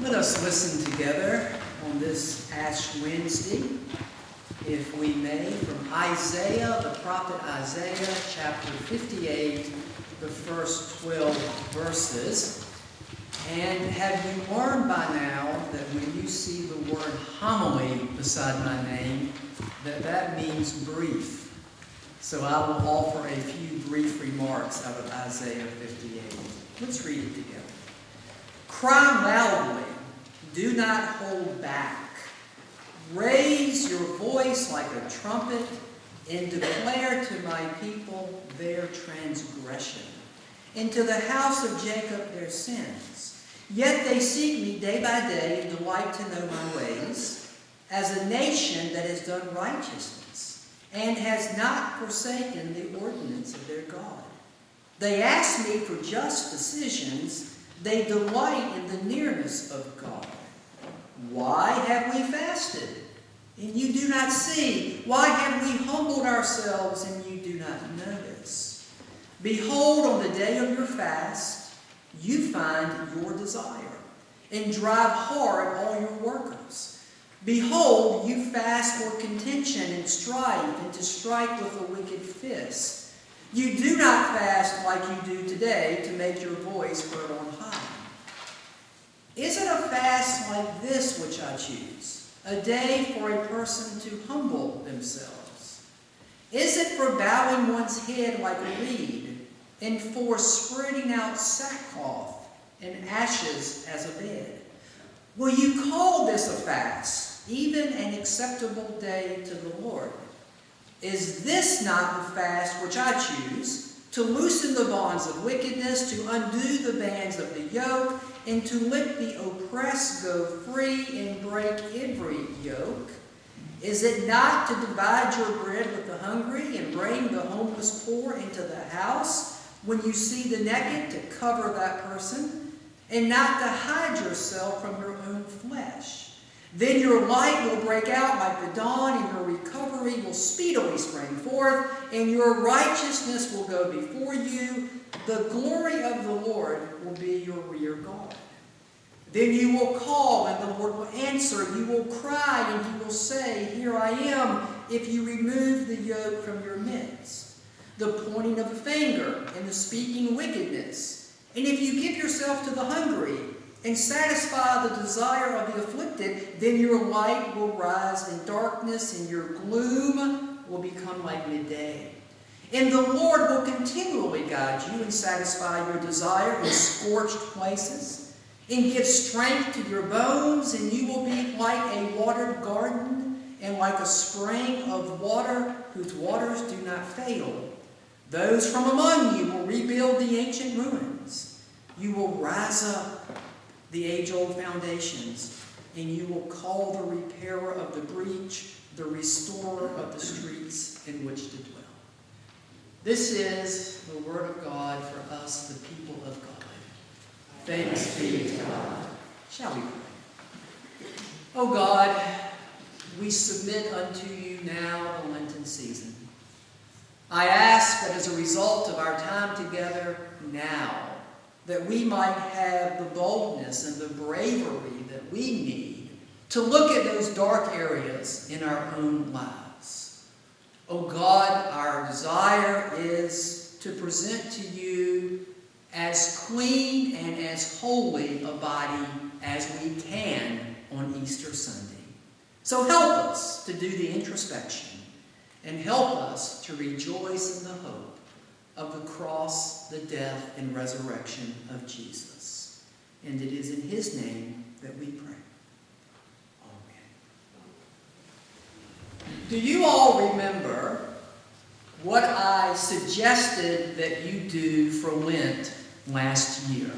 Let us listen together on this Ash Wednesday, if we may, from Isaiah, the prophet Isaiah, chapter 58, the first 12 verses. And have you learned by now that when you see the word homily beside my name, that means brief? So I will offer a few brief remarks out of Isaiah 58. Let's read it together. Cry loudly, do not hold back. Raise your voice like a trumpet and declare to my people their transgression, and to the house of Jacob their sins. Yet they seek me day by day and delight to know my ways, as a nation that has done righteousness and has not forsaken the ordinance of their God. They ask me for just decisions. They delight in the nearness of God. Why have we fasted, and you do not see? Why have we humbled ourselves, and you do not notice? Behold, on the day of your fast, you find your desire, and drive hard all your workers. Behold, you fast for contention and strife, and to strike with a wicked fist. You do not fast like you do today to make your voice heard on high. Is it a fast like this which I choose, a day for a person to humble themselves? Is it for bowing one's head like a reed, and for spreading out sackcloth and ashes as a bed? Will you call this a fast, even an acceptable day to the Lord? Is this not the fast which I choose, to loosen the bonds of wickedness, to undo the bands of the yoke, and to let the oppressed go free and break every yoke? Is it not to divide your bread with the hungry and bring the homeless poor into the house? When you see the naked, to cover that person, and not to hide yourself from your own flesh? Then your light will break out like the dawn, and your recovery will speedily spring forth, and your righteousness will go before you. The glory of the Lord will be your rear guard. Then you will call, and the Lord will answer. You will cry, and he will say, Here I am, if you remove the yoke from your midst, the pointing of the finger and the speaking wickedness. And if you give yourself to the hungry and satisfy the desire of the afflicted, then your light will rise in darkness, and your gloom will become like midday. And the Lord will continually guide you and satisfy your desire in scorched places, and give strength to your bones, and you will be like a watered garden and like a spring of water whose waters do not fail. Those from among you will rebuild the ancient ruins. You will rise up the age-old foundations, and you will call the repairer of the breach, the restorer of the streets in which to dwell. This is the word of God for us, the people of God. Thanks be to God. Shall we pray? O God, we submit unto you now the Lenten season. I ask that as a result of our time together now, that we might have the boldness and the bravery that we need to look at those dark areas in our own lives. O God, our desire is to present to you as clean and as holy a body as we can on Easter Sunday. So help us to do the introspection, and help us to rejoice in the hope of the cross, the death, and resurrection of Jesus. And it is in his name that we pray. Amen. Do you all remember what I suggested that you do for Lent last year?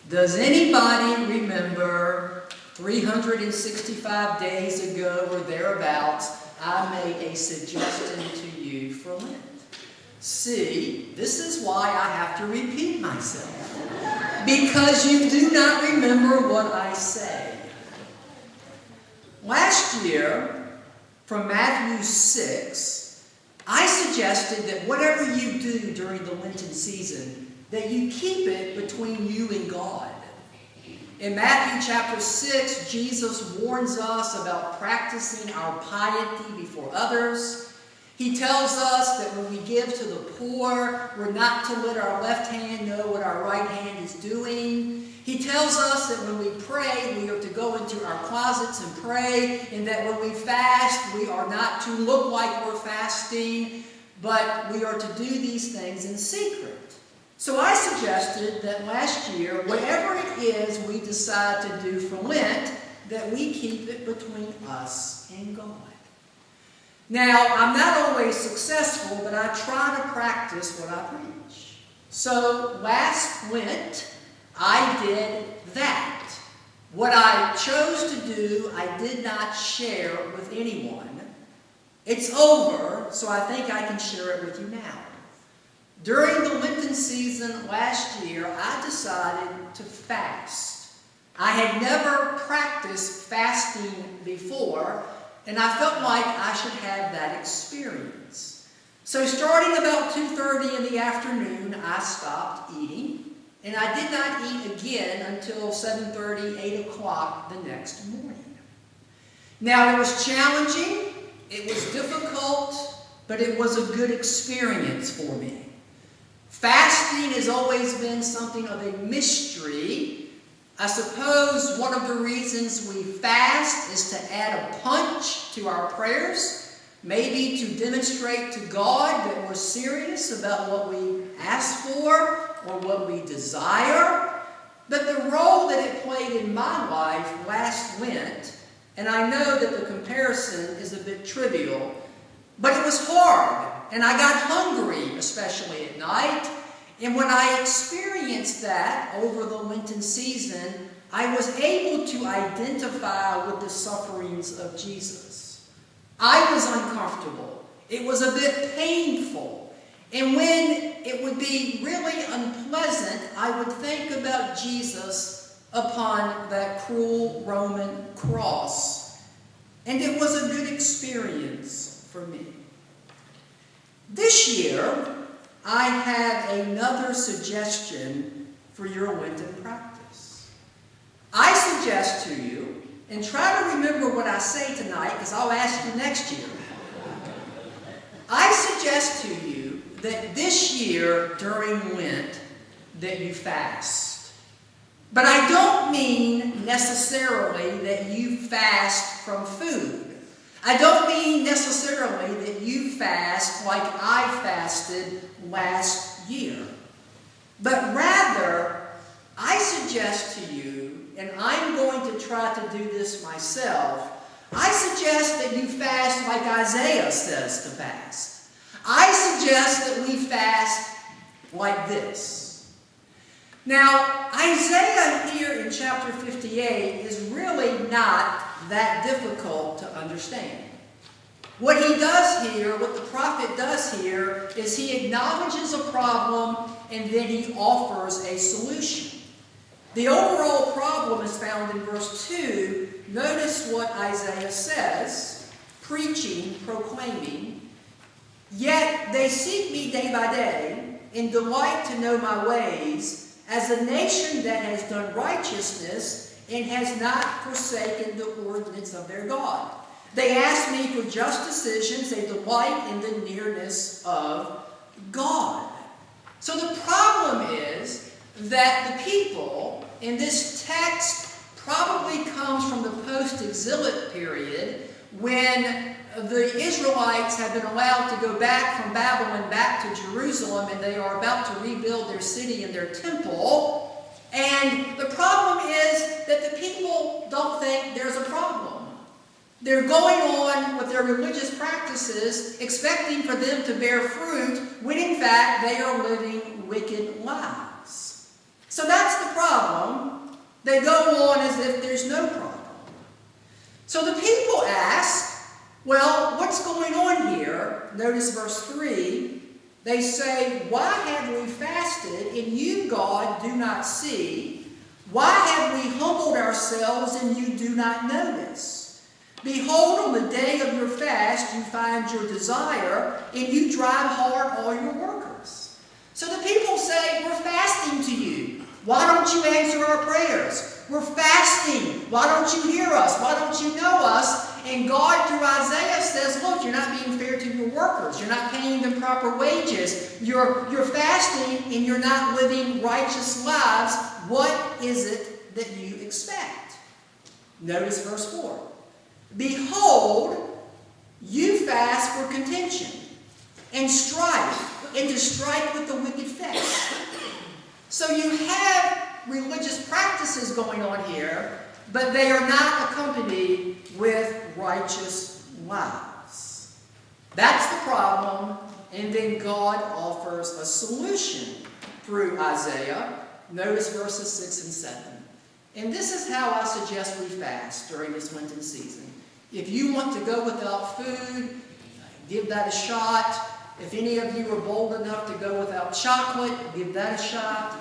Does anybody remember 365 days ago or thereabouts, I made a suggestion to you for Lent? See, this is why I have to repeat myself, because you do not remember what I say. Last year, from Matthew 6, I suggested that whatever you do during the Lenten season, that you keep it between you and God. In Matthew chapter 6, Jesus warns us about practicing our piety before others. He tells us that when we give to the poor, we're not to let our left hand know what our right hand is doing. He tells us that when we pray, we are to go into our closets and pray, and that when we fast, we are not to look like we're fasting, but we are to do these things in secret. So I suggested that last year, whatever it is we decide to do for Lent, that we keep it between us and God. Now, I'm not always successful, but I try to practice what I preach. So last Lent, I did that. What I chose to do, I did not share with anyone. It's over, so I think I can share it with you now. During the Lenten season last year, I decided to fast. I had never practiced fasting before, and I felt like I should have that experience. So starting about 2:30 in the afternoon, I stopped eating, and I did not eat again until 7:30, 8 o'clock the next morning. Now, it was challenging, it was difficult, but it was a good experience for me. Fasting has always been something of a mystery. I suppose one of the reasons we fast is to add a punch to our prayers, maybe to demonstrate to God that we're serious about what we ask for or what we desire. But the role that it played in my life last Lent, and I know that the comparison is a bit trivial, but it was hard, and I got hungry, especially at night. And when I experienced that over the Lenten season, I was able to identify with the sufferings of Jesus. I was uncomfortable. It was a bit painful. And when it would be really unpleasant, I would think about Jesus upon that cruel Roman cross. And it was a good experience for me. This year, I have another suggestion for your Lenten practice. I suggest to you, and try to remember what I say tonight, because I'll ask you next year. I suggest to you that this year during Lent that you fast. But I don't mean necessarily that you fast from food. I don't mean necessarily that you fast like I fasted last year. But rather, I suggest to you, and I'm going to try to do this myself, I suggest that you fast like Isaiah says to fast. I suggest that we fast like this. Now, Isaiah here in chapter 58 is really not that difficult to understand. What he does here, what the prophet does here, is he acknowledges a problem and then he offers a solution. The overall problem is found in verse 2. Notice what Isaiah says, preaching, proclaiming, "Yet they seek me day by day and delight to know my ways, as a nation that has done righteousness and has not forsaken the ordinance of their God. They ask me for just decisions. They delight in the nearness of God." So the problem is that the people in this text probably comes from the post-exilic period when the Israelites have been allowed to go back from Babylon back to Jerusalem, and they are about to rebuild their city and their temple. And the problem is that the people don't think there's a problem. They're going on with their religious practices, expecting for them to bear fruit, when in fact they are living wicked lives. So that's the problem. They go on as if there's no problem. So the people ask, well, what's going on here? Notice verse 3. They say, "Why have we fasted, and you, God, do not see? Why have we humbled ourselves, and you do not notice? Behold, on the day of your fast you find your desire, and you drive hard all your workers." So the people say, "We're fasting to you. Why don't you answer our prayers? We're fasting. Why don't you hear us? Why don't you know us? And God, through Isaiah, says, look, you're not being fair to your workers. You're not paying them proper wages. You're fasting and you're not living righteous lives. What is it that you expect? Notice verse 4. Behold, you fast for contention and strife, and to strike with the wicked face. So you have religious practices going on here, but they are not accompanied with righteous lives. That's the problem, and then God offers a solution through Isaiah. Notice verses 6 and 7. And this is how I suggest we fast during this Lenten season. If you want to go without food, give that a shot. If any of you are bold enough to go without chocolate, give that a shot.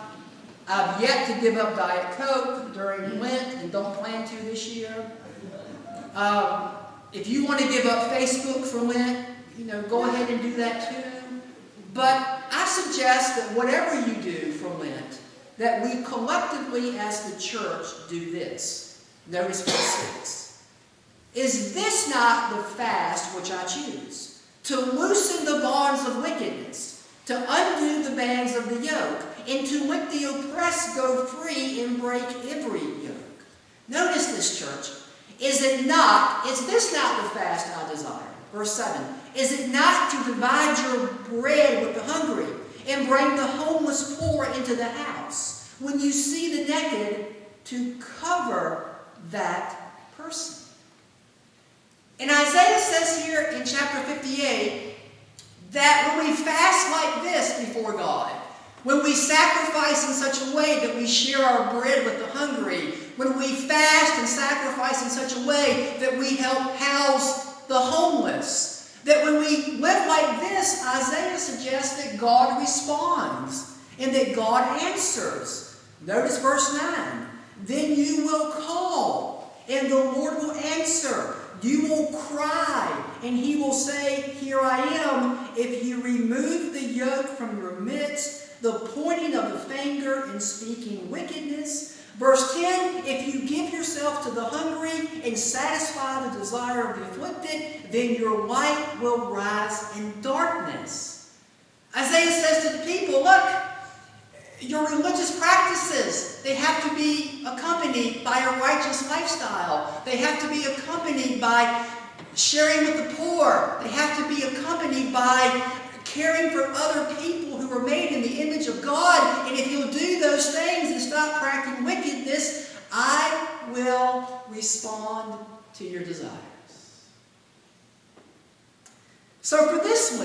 I've yet to give up Diet Coke during Lent and don't plan to this year. If you want to give up Facebook for Lent, go ahead and do that too. But I suggest that whatever you do for Lent, that we collectively as the church do this. Notice verse 6. Is this not the fast which I choose? To loosen the bonds of wickedness, to undo the bands of the yoke, and to let the oppressed go free and break every yoke. Notice this, church. Is this not the fast I desire? Verse 7. Is it not to divide your bread with the hungry and bring the homeless poor into the house? When you see the naked, to cover that person. And Isaiah says here in chapter 58 that when we fast like this before God, when we sacrifice in such a way that we share our bread with the hungry, when we fast and sacrifice in such a way that we help house the homeless, that when we live like this, Isaiah suggests that God responds and that God answers. Notice verse 9. Then you will call, and the Lord will answer. You will cry, and he will say, here I am. If you remove the yoke from your midst, the pointing of the finger and speaking wickedness. Verse 10, if you give yourself to the hungry and satisfy the desire of the afflicted, then your light will rise in darkness. Isaiah says to the people, look, your religious practices, they have to be accompanied by a righteous lifestyle. They have to be accompanied by sharing with the poor. They have to be accompanied by caring for other people who are made in the image of God. And if you'll do those things and stop practicing wickedness, I will respond to your desires. So for this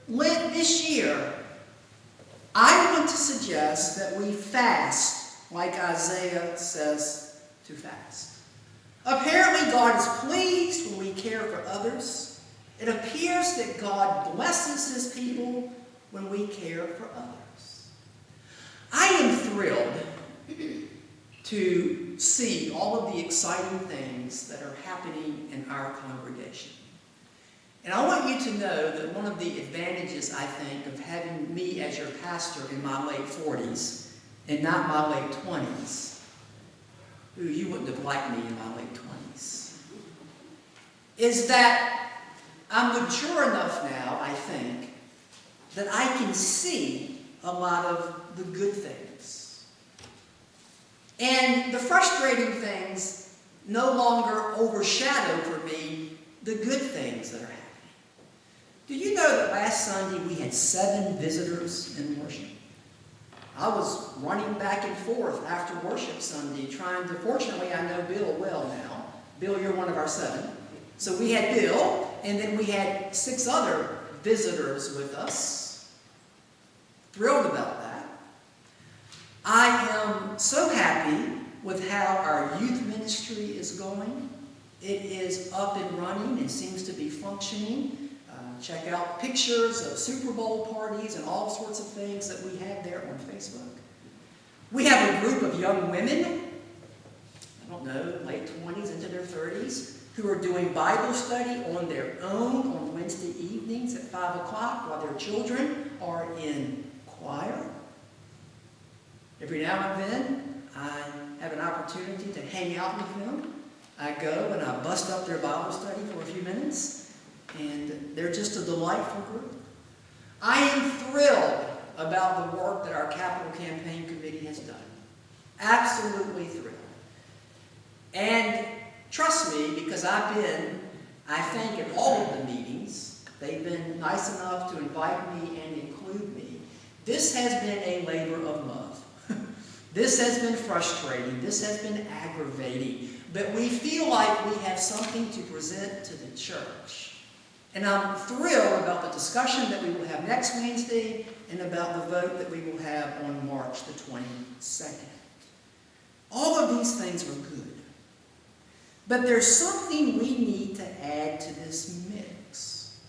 Lent, this year, I want to suggest that we fast like Isaiah says to fast. Apparently, God is pleased when we care for others. It appears that God blesses his people when we care for others. I am thrilled to see all of the exciting things that are happening in our congregation. And I want you to know that one of the advantages, I think, of having me as your pastor in my late 40s and not my late 20s, you wouldn't have liked me in my late 20s, is that I'm mature enough now, I think, that I can see a lot of the good things. And the frustrating things no longer overshadow for me the good things that are happening. Do you know that last Sunday we had 7 visitors in worship? I was running back and forth after worship Sunday trying to, fortunately I know Bill well now. Bill, you're one of our 7. So we had Bill, and then we had 6 other visitors with us. Thrilled about that. I am so happy with how our youth ministry is going. It is up and running and seems to be functioning. Check out pictures of Super Bowl parties and all sorts of things that we have there on Facebook. We have a group of young women, I don't know, late 20s into their 30s, who are doing Bible study on their own on Wednesday evenings at 5 o'clock while their children are in choir. Every now and then, I have an opportunity to hang out with them, I go and I bust up their Bible study for a few minutes, and they're just a delightful group. I am thrilled about the work that our Capital Campaign Committee has done. Absolutely thrilled. And trust me, because I've been, I think, at all of the meetings, they've been nice enough to invite me and include me. This has been a labor of love. This has been frustrating. This has been aggravating. But we feel like we have something to present to the church. And I'm thrilled about the discussion that we will have next Wednesday and about the vote that we will have on March the 22nd. All of these things are good. But there's something we need to add to this mix.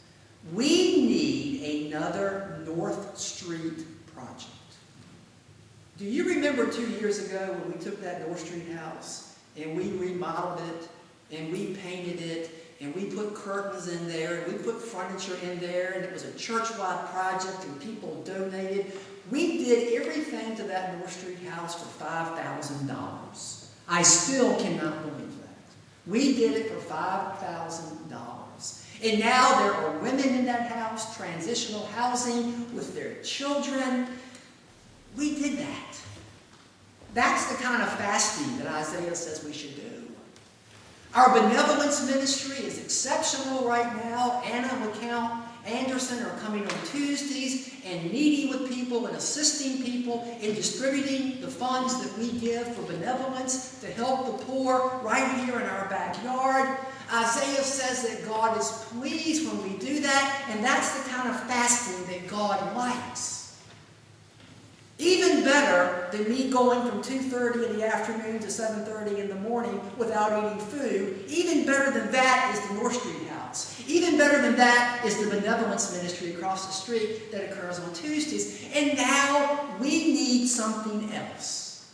We need another North Street project. Do you remember 2 years ago when we took that North Street house and we remodeled it and we painted it and we put curtains in there and we put furniture in there and it was a church-wide project and people donated? We did everything to that North Street house for $5,000. I still cannot believe that. We did it for $5,000. And now there are women in that house, transitional housing with their children. We did that. That's the kind of fasting that Isaiah says we should do. Our benevolence ministry is exceptional right now. Anna LeCount Anderson are coming on Tuesdays and meeting with people and assisting people in distributing the funds that we give for benevolence to help the poor right here in our backyard. Isaiah says that God is pleased when we do that, and that's the kind of fasting that God likes. Even better than me going from 2:30 in the afternoon to 7:30 in the morning without eating food, even better than that is the North Street house. Even better than that is the benevolence ministry across the street that occurs on Tuesdays. And now we need something else.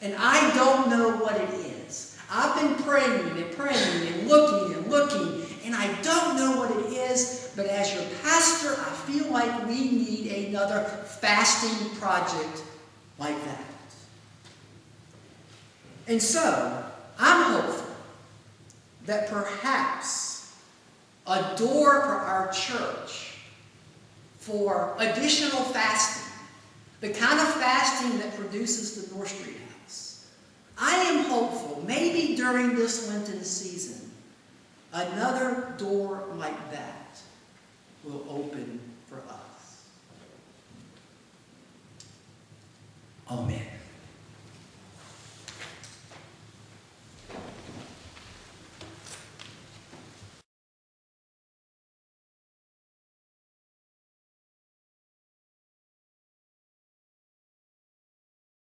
And I don't know what it is. I've been praying and looking, and I don't know what it is, but as your pastor, I feel like we need another fasting project like that. And so, I'm hopeful that perhaps a door for our church for additional fasting, the kind of fasting that produces the North Street house, I am hopeful, maybe during this Lenten season, another door like that will open for us. Amen.